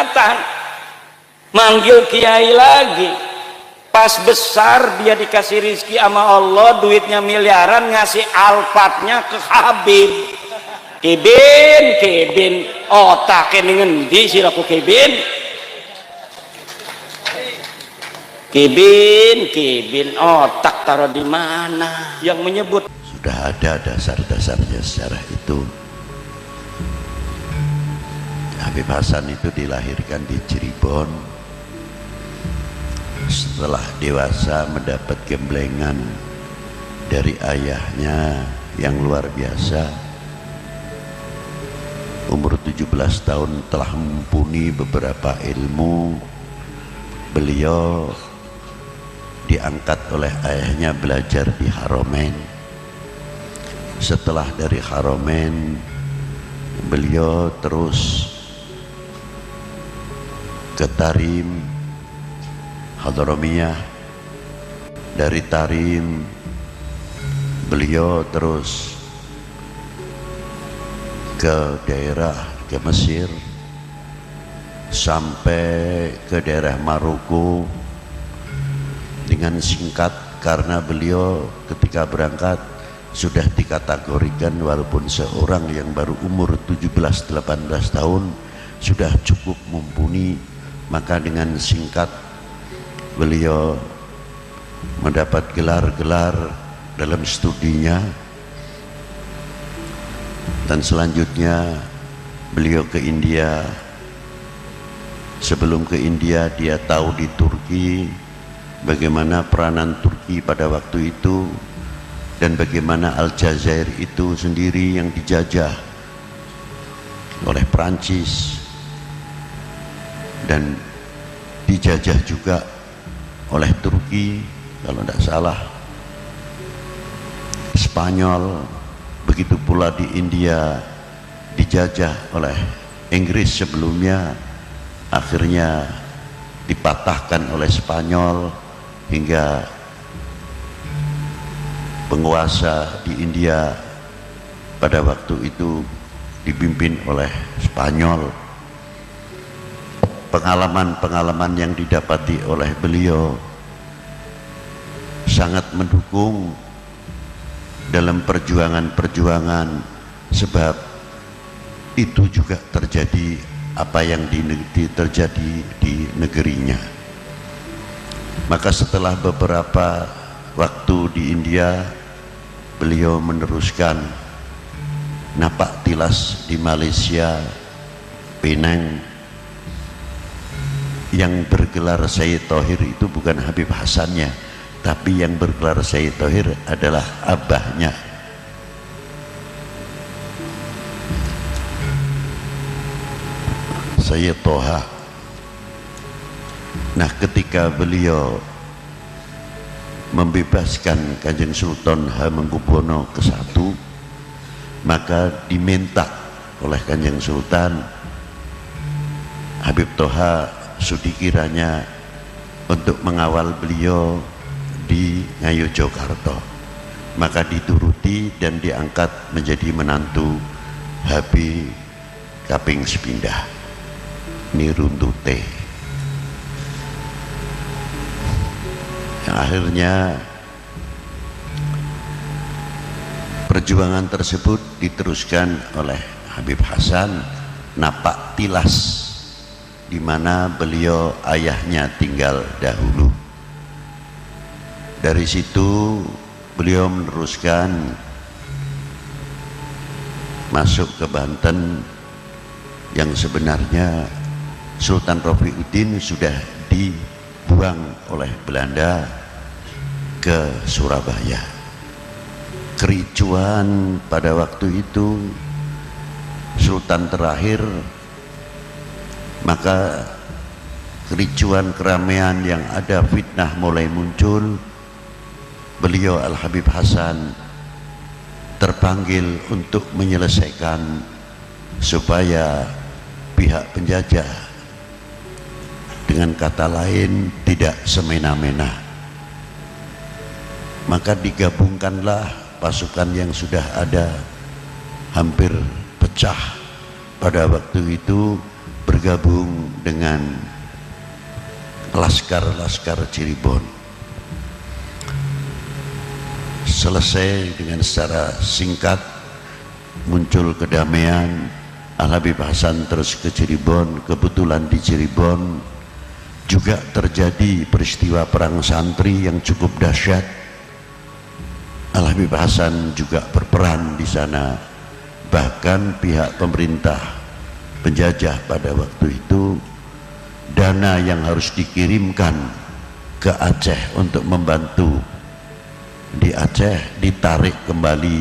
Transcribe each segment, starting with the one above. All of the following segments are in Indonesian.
Kalimantan, manggil kiai lagi. Pas besar dia dikasih rizki sama Allah, duitnya miliaran, ngasih alfatnya ke Habib. Kebin otaknya ngendi sih laku kebin otak taruh di mana? Yang menyebut sudah ada dasar-dasarnya sejarah itu. Habib Hasan itu dilahirkan di Cirebon. Setelah dewasa mendapat gemblengan dari ayahnya yang luar biasa. Umur 17 tahun telah mumpuni beberapa ilmu. Beliau diangkat oleh ayahnya belajar di Haromen. Setelah dari Haromen, beliau terus ke Tarim, Hadramiyah. Dari Tarim beliau terus ke daerah ke Mesir sampai ke daerah Maroko. Dengan singkat, karena beliau ketika berangkat sudah dikategorikan walaupun seorang yang baru umur 17-18 tahun sudah cukup mumpuni, maka dengan singkat beliau mendapat gelar-gelar dalam studinya. Dan selanjutnya beliau ke India. Sebelum ke India dia tahu di Turki bagaimana peranan Turki pada waktu itu, dan bagaimana Aljazair itu sendiri yang dijajah oleh Prancis dan dijajah juga oleh Turki kalau tidak salah, Spanyol. Begitu pula di India dijajah oleh Inggris sebelumnya, akhirnya dipatahkan oleh Spanyol hingga penguasa di India pada waktu itu dipimpin oleh Spanyol. Pengalaman-pengalaman yang didapati oleh beliau sangat mendukung dalam perjuangan-perjuangan, sebab itu juga terjadi apa yang terjadi di negerinya. Maka setelah beberapa waktu di India, beliau meneruskan napak tilas di Malaysia, Penang. Yang bergelar Sayyid Thohir itu bukan Habib Hasannya, tapi yang bergelar Sayyid Thohir adalah abahnya. Sayyid Toha. Nah, ketika beliau membebaskan Kanjeng Sultan Hamengkubuwono ke-1, maka diminta oleh Kanjeng Sultan Habib Toha Sudikiranya untuk mengawal beliau di Ngayogyakarta. Maka dituruti dan diangkat menjadi menantu Habib kaping sepindah Niruntute. Yang akhirnya perjuangan tersebut diteruskan oleh Habib Hasan napak tilas, di mana beliau ayahnya tinggal dahulu. Dari situ beliau meneruskan masuk ke Banten, yang sebenarnya Sultan Rafiuddin sudah dibuang oleh Belanda ke Surabaya. Kericuan pada waktu itu Sultan terakhir, maka kericuan keramaian yang ada, fitnah mulai muncul. Beliau Al-Habib Hasan terpanggil untuk menyelesaikan supaya pihak penjajah, dengan kata lain, tidak semena-mena. Maka digabungkanlah pasukan yang sudah ada, hampir pecah pada waktu itu, bergabung dengan Laskar Cirebon. Selesai dengan secara singkat, muncul kedamaian. Al-Habib Hasan terus ke Cirebon. Kebetulan di Cirebon juga terjadi peristiwa perang santri yang cukup dahsyat. Al-Habib Hasan juga berperan di sana. Bahkan pihak pemerintah penjajah pada waktu itu, dana yang harus dikirimkan ke Aceh untuk membantu di Aceh ditarik kembali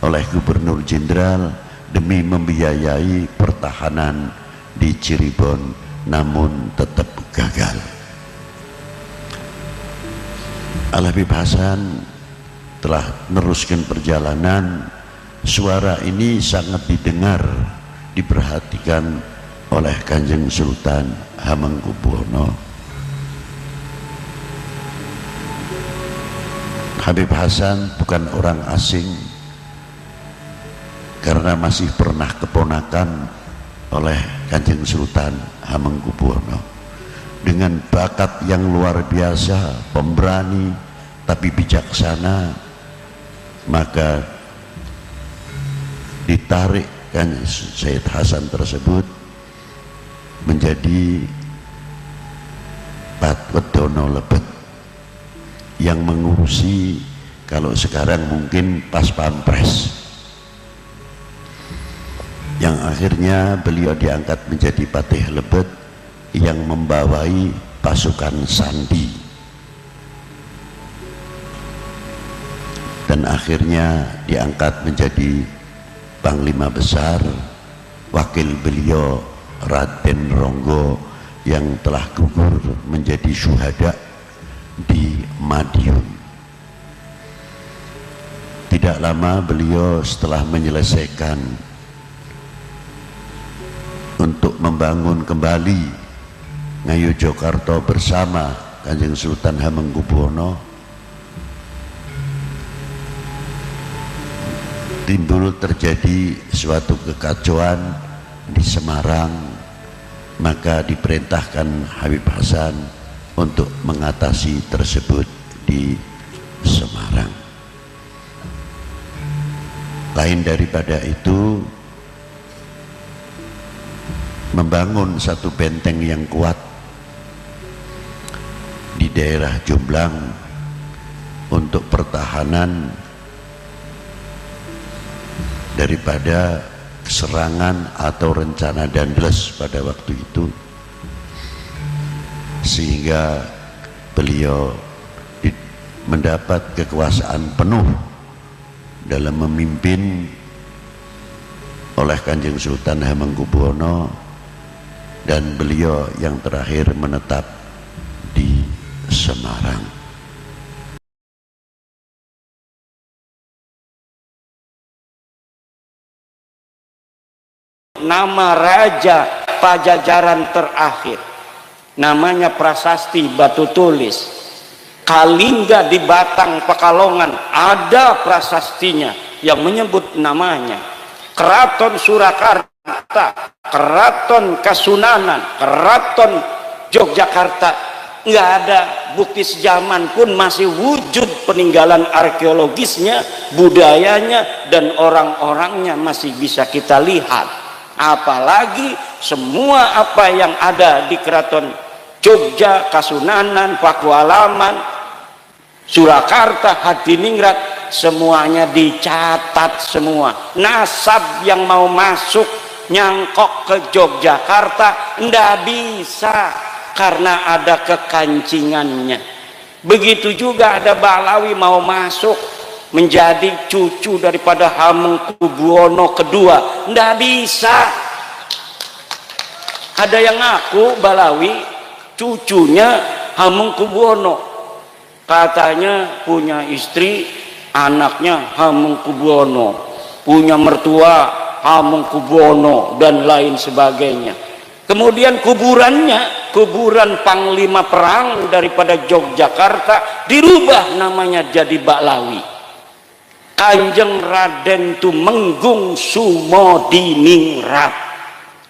oleh Gubernur Jenderal demi membiayai pertahanan di Cirebon, namun tetap gagal. Al-Habib Hasan telah meneruskan perjalanan. Suara ini sangat didengar, diperhatikan oleh Kanjeng Sultan Hamengkubuwono. Habib Hasan bukan orang asing, karena masih pernah keponakan oleh Kanjeng Sultan Hamengkubuwono. Dengan bakat yang luar biasa, pemberani tapi bijaksana, maka ditarik kan Syed Hasan tersebut menjadi Patwedono Lebet yang mengurusi, kalau sekarang mungkin Pas Pampres, yang akhirnya beliau diangkat menjadi Patih Lebet yang membawai pasukan Sandi, dan akhirnya diangkat menjadi Panglima Besar. Wakil beliau Raden Ronggo yang telah gugur menjadi syuhada di Madiun. Tidak lama beliau setelah menyelesaikan untuk membangun kembali Ngayogyakarta bersama Kanjeng Sultan Hamengkubuwono, timbul terjadi suatu kekacauan di Semarang. Maka diperintahkan Habib Hasan untuk mengatasi tersebut di Semarang. Lain daripada itu, membangun satu benteng yang kuat di daerah Jomblang untuk pertahanan daripada serangan atau rencana Danles pada waktu itu, sehingga beliau mendapat kekuasaan penuh dalam memimpin oleh Kanjeng Sultan Hamengkubuwono, dan beliau yang terakhir menetap di Semarang. Nama raja Pajajaran terakhir namanya Prasasti Batu Tulis. Kalingga di Batang Pekalongan ada prasastinya yang menyebut namanya. Keraton Surakarta, Keraton Kasunanan, Keraton Yogyakarta, nggak ada bukti sejaman pun masih wujud peninggalan arkeologisnya, budayanya, dan orang-orangnya masih bisa kita lihat. Apalagi semua apa yang ada di Keraton Jogja, Kasunanan, Pakualaman, Surakarta, Hadiningrat, semuanya dicatat semua. Nasab yang mau masuk nyangkok ke Yogyakarta ndak bisa karena ada kekancingannya. Begitu juga ada Balawi mau masuk menjadi cucu daripada Hamengkubuwono kedua, ndak bisa. Ada yang ngaku Balawi cucunya Hamengkubuwono, katanya punya istri anaknya Hamengkubuwono, punya mertua Hamengkubuwono, dan lain sebagainya. Kemudian kuburannya, kuburan Panglima Perang daripada Yogyakarta, dirubah namanya jadi Baklawi. Kanjeng Raden Tumenggung Sumodiningrat.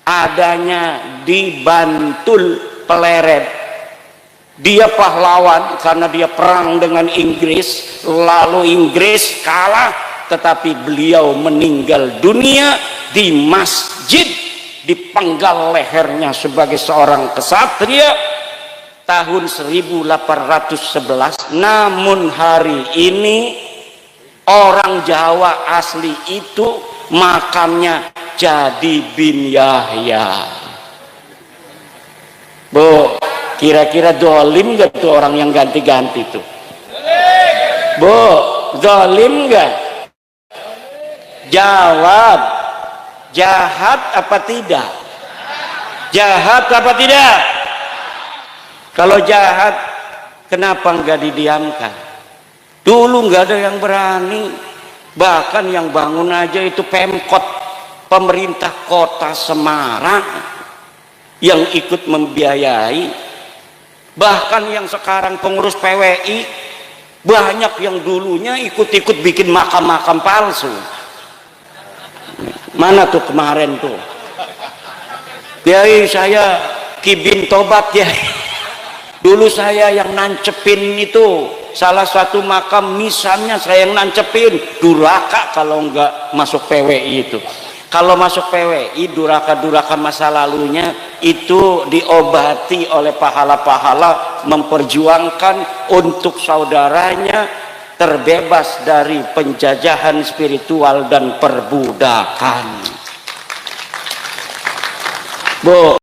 adanya di Bantul Pleret. Dia pahlawan karena dia perang dengan Inggris, lalu Inggris kalah, tetapi beliau meninggal dunia di masjid, dipenggal lehernya sebagai seorang kesatria tahun 1811. Namun hari ini orang Jawa asli itu makamnya jadi bin Yahya. Bu, kira-kira dolim gak tuh orang yang ganti-ganti tuh? Bu, dolim gak? Jawab, jahat apa tidak? Jahat apa tidak? Kalau jahat, kenapa nggak didiamkan? Dulu nggak ada yang berani, bahkan yang bangun aja itu Pemkot, pemerintah kota Semarang yang ikut membiayai. Bahkan yang sekarang pengurus PWI banyak yang dulunya ikut-ikut bikin makam-makam palsu. Mana tuh kemarin tuh? Kiai saya Kibin Tobat ya. Dulu saya yang nancepin itu salah satu makam misalnya, saya yang nancepin. Duraka kalau nggak masuk PWI itu. Kalau masuk PWI, duraka-duraka masa lalunya itu diobati oleh pahala-pahala, memperjuangkan untuk saudaranya terbebas dari penjajahan spiritual dan perbudakan. Bu,